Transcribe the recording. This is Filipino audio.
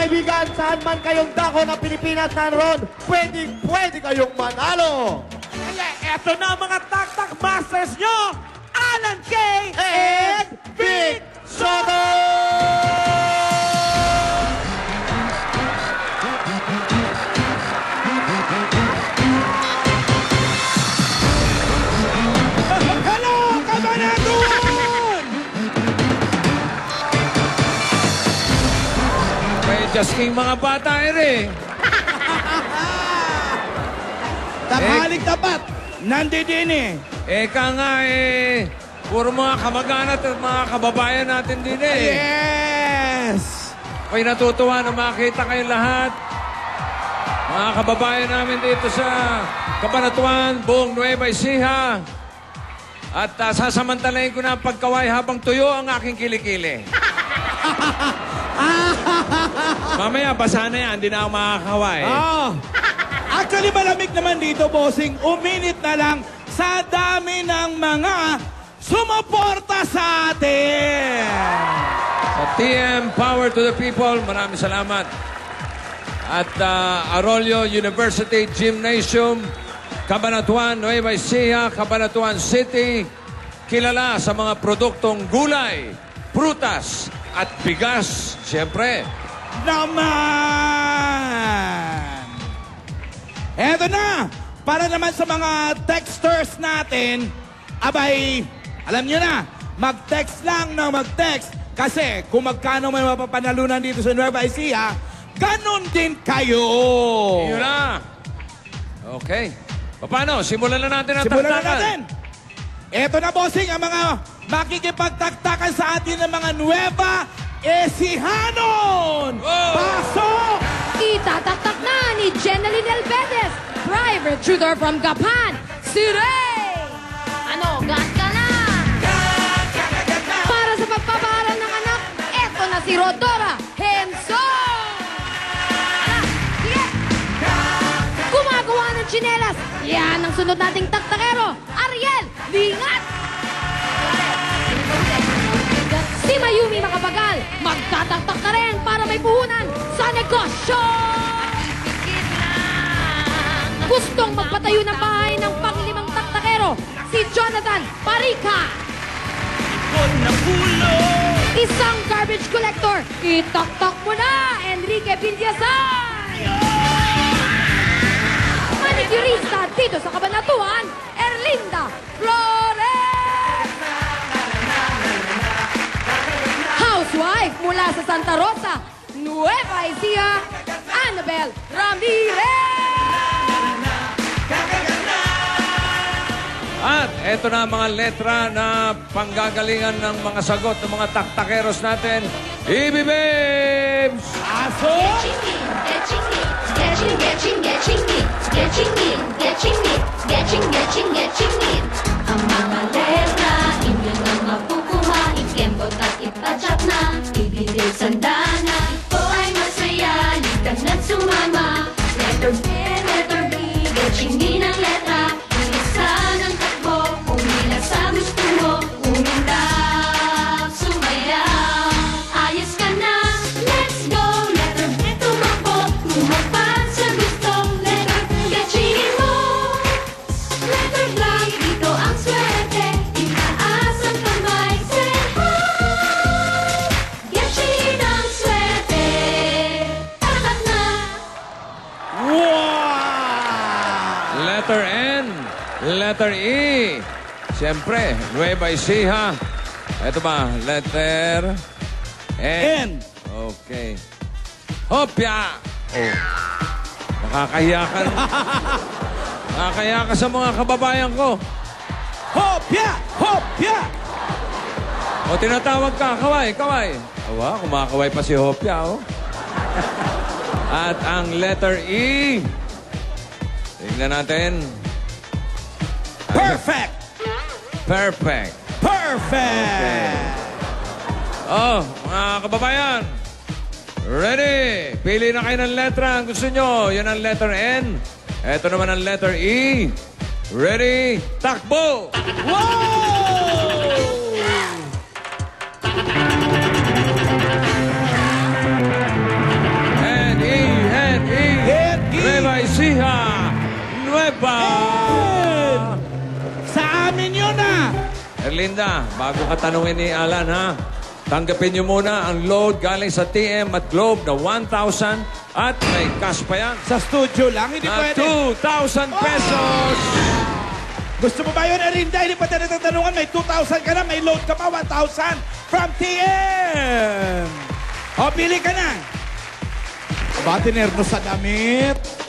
kaibigan, saan man kayong dako ng Pilipinas naroon, pwede kayong manalo. Kaya eto na mga tak-tak masters nyo, Alan K. And Vic Soto! Hello, Kabanatun! May just king mga bata eh. Tanghalik tapat, nandidin eh. Eka nga puro mga kamag-anak at mga kababayan natin din eh. Yes! May natutuwa na makita kayong lahat. Mga kababayan namin dito sa Cabanatuan, buong Nueva Ecija. At sasamantalayin ko na ang pagkaway habang tuyo ang aking kilikili. Mamaya, basa na yan. Hindi na ako makakaway. Oh. Actually, malamig naman dito, bossing. Uminit na lang sa dami ng mga sumuporta sa atin. Sa TM, Power to the People, maraming salamat. At Arroyo University Gymnasium, Cabanatuan, Nueva Ecija, Cabanatuan City, kilala sa mga produktong gulay, prutas, at bigas, siyempre. Naman! Eto na! Para naman sa mga texters natin, abay, alam nyo na, mag-text lang na mag-text. Kasi kung magkano may mapapanalunan dito sa Nueva Ecija, ganon din kayo. Yun na. Okay. Paano? Simulan na natin ang Simulan na taktakan. natin. Eto na, bossing, ang mga makikipagtaktakan sa atin ng mga Nueva Ecijanon! Wow! Pasok! Itataktak na ni Jeneline Elvedes, private tutor from Gapan, si Ray! Ano, gas ka na? Para sa pagpapaaral ng anak, eto na si Rodora Henson! Ala, sige! Gumagawa ng tsinelas, yan ang sunod nating taktakero, Ariel Lingat! Si Mayumi Makabagal, magtataktak na rin para may puhunan sa negosyo! Gustong magpatayo ng bahay ng panglimang taktakero, si Jonathan Parika. Isang garbage collector, itaktak mo na, Enrique Villasay! Manicurista dito sa Cabanatuan, Erlinda Flores! Housewife mula sa Santa Rosa, Nueva Ecija, Annabel Ramirez! At eto na ang mga letra na panggagalingan ng mga sagot ng mga taktakeros natin. Ibi Babes! Pasok! Ang mga letra, inyo na mapukuha, ikembot at itatsak na, ibigay sandana. Ito ay masaya, likas na't sumama. Letter B, letter B, getchingin ang letra. Ang isa ng takbo, umila sa gusto mo, umindap, sumayaw. Ayos ka na, let's go, letter B, tumakbo, tumapad sa gusto, letter B, getchingin mo. Letter blank, dito ang swerte, itaas ang kamay, say hi. Getchingin ang swerte, takat na. Wow! Letter N. Letter E. Siyempre, Nueva Ecija. Eto ba? Letter N. N. Okay. Hopya! Oh. Nakakahiya ka. Nakakahiya ka sa mga kababayan ko. Hopya! Hopya! O tinatawag ka, kaway, kaway. Awa, kumakaway pa si Hopya, oh. At ang letter E. Tingnan natin. Perfect! Perfect. Perfect! Oh, mga kababayan. Ready? Pili na kayo ng letra ang gusto nyo. Yan ang letter N. Ito naman ang letter E. Ready? Takbo! Wow! Erlinda, bago ka tanungin ni Alan, ha? Tanggapin niyo muna ang load galing sa TM at Globe na 1,000 at may cash pa yan Sa studio lang, hindi na pwede. 2,000 pesos. Gusto mo ba yun, Erinda? Hindi pa tayo natatanungan. May 2,000 ka na, may load ka pa, 1,000 from TM. O, pili ka na. Aba, tinerno sa damit.